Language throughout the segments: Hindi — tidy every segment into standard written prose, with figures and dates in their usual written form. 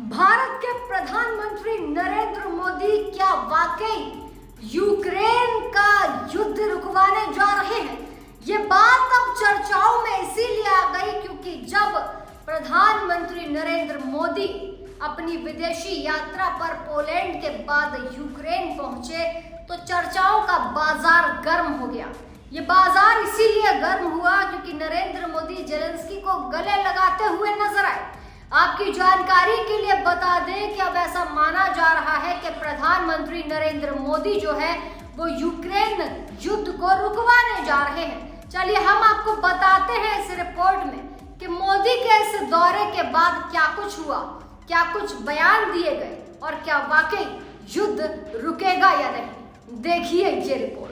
भारत के प्रधानमंत्री नरेंद्र मोदी क्या वाकई यूक्रेन का युद्ध रुकवाने जा रहे हैं? ये बात अब चर्चाओं में इसीलिए आ गई क्योंकि जब प्रधानमंत्री नरेंद्र मोदी अपनी विदेशी यात्रा पर पोलैंड के बाद यूक्रेन पहुंचे तो चर्चाओं का बाजार गर्म हो गया। ये बाजार इसीलिए गर्म हुआ क्योंकि नरेंद्र मोदी जेलेंस्की को गले लगाते हुए नजर आए। आपकी जानकारी के लिए बता दें कि अब ऐसा माना जा रहा है कि प्रधानमंत्री नरेंद्र मोदी जो है वो यूक्रेन युद्ध को रुकवाने जा रहे हैं। चलिए हम आपको बताते हैं इस रिपोर्ट में कि मोदी के इस दौरे के बाद क्या कुछ हुआ, क्या कुछ बयान दिए गए और क्या वाकई युद्ध रुकेगा या नहीं। देखिए ये रिपोर्ट।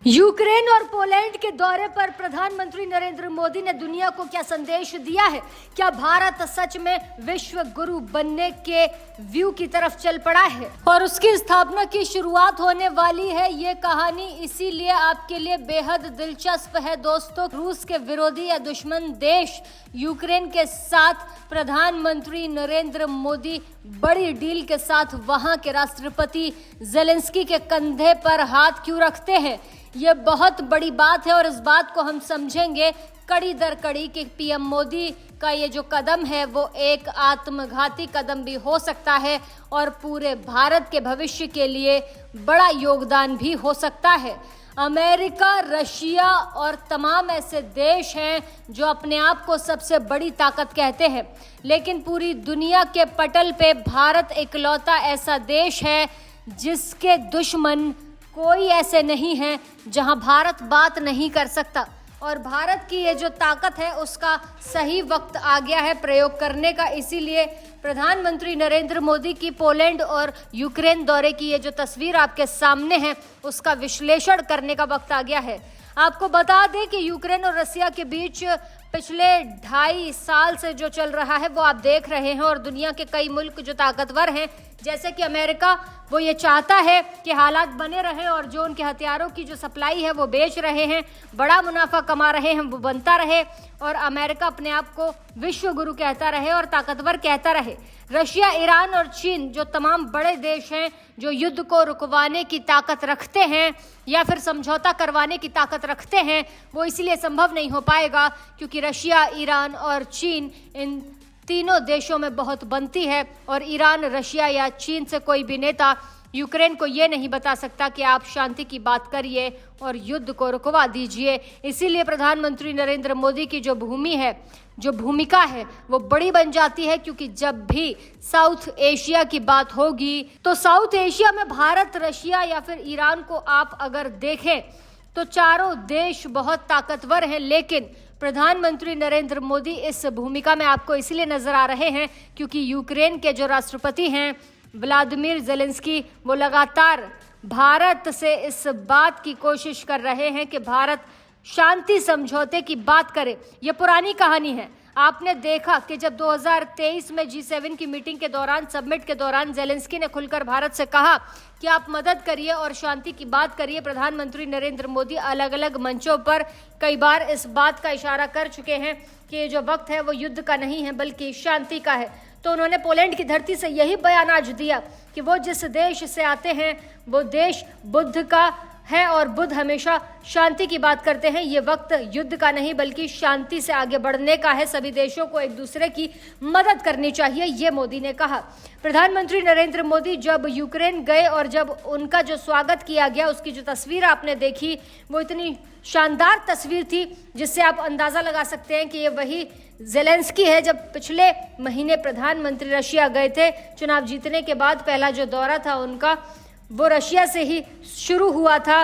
यूक्रेन और पोलैंड के दौरे पर प्रधानमंत्री नरेंद्र मोदी ने दुनिया को क्या संदेश दिया है? क्या भारत सच में विश्व गुरु बनने के व्यू की तरफ चल पड़ा है और उसकी स्थापना की शुरुआत होने वाली है? ये कहानी इसीलिए आपके लिए बेहद दिलचस्प है दोस्तों। रूस के विरोधी या दुश्मन देश यूक्रेन के साथ प्रधानमंत्री नरेंद्र मोदी बड़ी डील के साथ वहां के राष्ट्रपति जेलेंस्की के कंधे पर हाथ क्यों रखते हैं? ये बहुत बड़ी बात है और इस बात को हम समझेंगे कड़ी दर कड़ी कि पीएम मोदी का ये जो कदम है वो एक आत्मघाती कदम भी हो सकता है और पूरे भारत के भविष्य के लिए बड़ा योगदान भी हो सकता है। अमेरिका, रशिया और तमाम ऐसे देश हैं जो अपने आप को सबसे बड़ी ताकत कहते हैं, लेकिन पूरी दुनिया के पटल पे भारत इकलौता ऐसा देश है जिसके दुश्मन कोई ऐसे नहीं है जहां भारत बात नहीं कर सकता। और भारत की ये जो ताकत है उसका सही वक्त आ गया है प्रयोग करने का। इसीलिए प्रधानमंत्री नरेंद्र मोदी की पोलैंड और यूक्रेन दौरे की ये जो तस्वीर आपके सामने है उसका विश्लेषण करने का वक्त आ गया है। आपको बता दें कि यूक्रेन और रशिया के बीच पिछले 2.5 साल से जो चल रहा है वो आप देख रहे हैं और दुनिया के कई मुल्क जो ताकतवर हैं जैसे कि अमेरिका, वो ये चाहता है कि हालात बने रहें और जो उनके हथियारों की जो सप्लाई है वो बेच रहे हैं, बड़ा मुनाफा कमा रहे हैं, वो बनता रहे और अमेरिका अपने आप को विश्व गुरु कहता रहे और ताकतवर कहता रहे। रशिया, ईरान और चीन जो तमाम बड़े देश हैं जो युद्ध को रुकवाने की ताकत रखते हैं या फिर समझौता करवाने की ताकत रखते हैं, वो इसलिए संभव नहीं हो पाएगा क्योंकि रशिया, ईरान और चीन इन तीनों देशों में बहुत बनती है और ईरान, रशिया या चीन से कोई भी नेता यूक्रेन को ये नहीं बता सकता कि आप शांति की बात करिए और युद्ध को रुकवा दीजिए। इसीलिए प्रधानमंत्री नरेंद्र मोदी की जो भूमि है, जो भूमिका है वो बड़ी बन जाती है क्योंकि जब भी साउथ एशिया की बात होगी तो साउथ एशिया में भारत, रशिया या फिर ईरान को आप अगर देखें तो चारों देश बहुत ताकतवर हैं, लेकिन प्रधानमंत्री नरेंद्र मोदी इस भूमिका में आपको इसलिए नजर आ रहे हैं क्योंकि यूक्रेन के जो राष्ट्रपति हैं व्लादिमीर जेलेंस्की, वो लगातार भारत से इस बात की कोशिश कर रहे हैं कि भारत शांति समझौते की बात करे। ये पुरानी कहानी है। आपने देखा कि जब 2023 में G7 की मीटिंग के दौरान, समिट के दौरान जेलेंस्की ने खुलकर भारत से कहा कि आप मदद करिए और शांति की बात करिए। प्रधानमंत्री नरेंद्र मोदी अलग अलग मंचों पर कई बार इस बात का इशारा कर चुके हैं कि ये जो वक्त है वो युद्ध का नहीं है बल्कि शांति का है। तो उन्होंने पोलैंड की धरती से यही बयान आज दिया कि वो जिस देश से आते हैं वो देश बुद्ध का है और बुद्ध हमेशा शांति की बात करते हैं। ये वक्त युद्ध का नहीं बल्कि शांति से आगे बढ़ने का है। सभी देशों को एक दूसरे की मदद करनी चाहिए, ये मोदी ने कहा। प्रधानमंत्री नरेंद्र मोदी जब यूक्रेन गए और जब उनका जो स्वागत किया गया उसकी जो तस्वीर आपने देखी वो इतनी शानदार तस्वीर थी जिससे आप अंदाजा लगा सकते हैं कि ये वही जेलेंस्की है जब पिछले महीने प्रधानमंत्री रशिया गए थे। चुनाव जीतने के बाद पहला जो दौरा था उनका वो रशिया से ही शुरू हुआ था।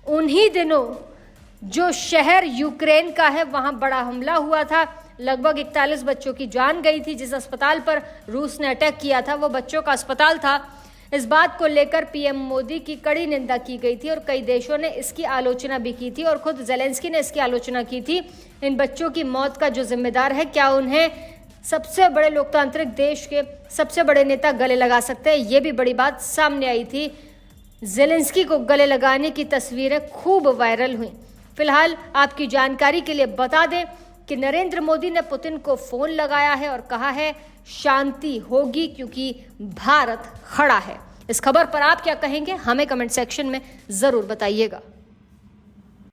उन्हीं दिनों जो शहर यूक्रेन का है वहां बड़ा हमला हुआ था, लगभग 41 बच्चों की जान गई थी। जिस अस्पताल पर रूस ने अटैक किया था वो बच्चों का अस्पताल था। इस बात को लेकर पीएम मोदी की कड़ी निंदा की गई थी और कई देशों ने इसकी आलोचना भी की थी और खुद जेलेंस्की ने इसकी आलोचना की थी। इन बच्चों की मौत का जो जिम्मेदार है, क्या उन्हें सबसे बड़े लोकतांत्रिक देश के सबसे बड़े नेता गले लगा सकते हैं? ये भी बड़ी बात सामने आई थी। जेलेंस्की को गले लगाने की तस्वीरें खूब वायरल हुई। फिलहाल आपकी जानकारी के लिए बता दें कि नरेंद्र मोदी ने पुतिन को फोन लगाया है और कहा है शांति होगी क्योंकि भारत खड़ा है। इस खबर पर आप क्या कहेंगे, हमें कमेंट सेक्शन में जरूर बताइएगा।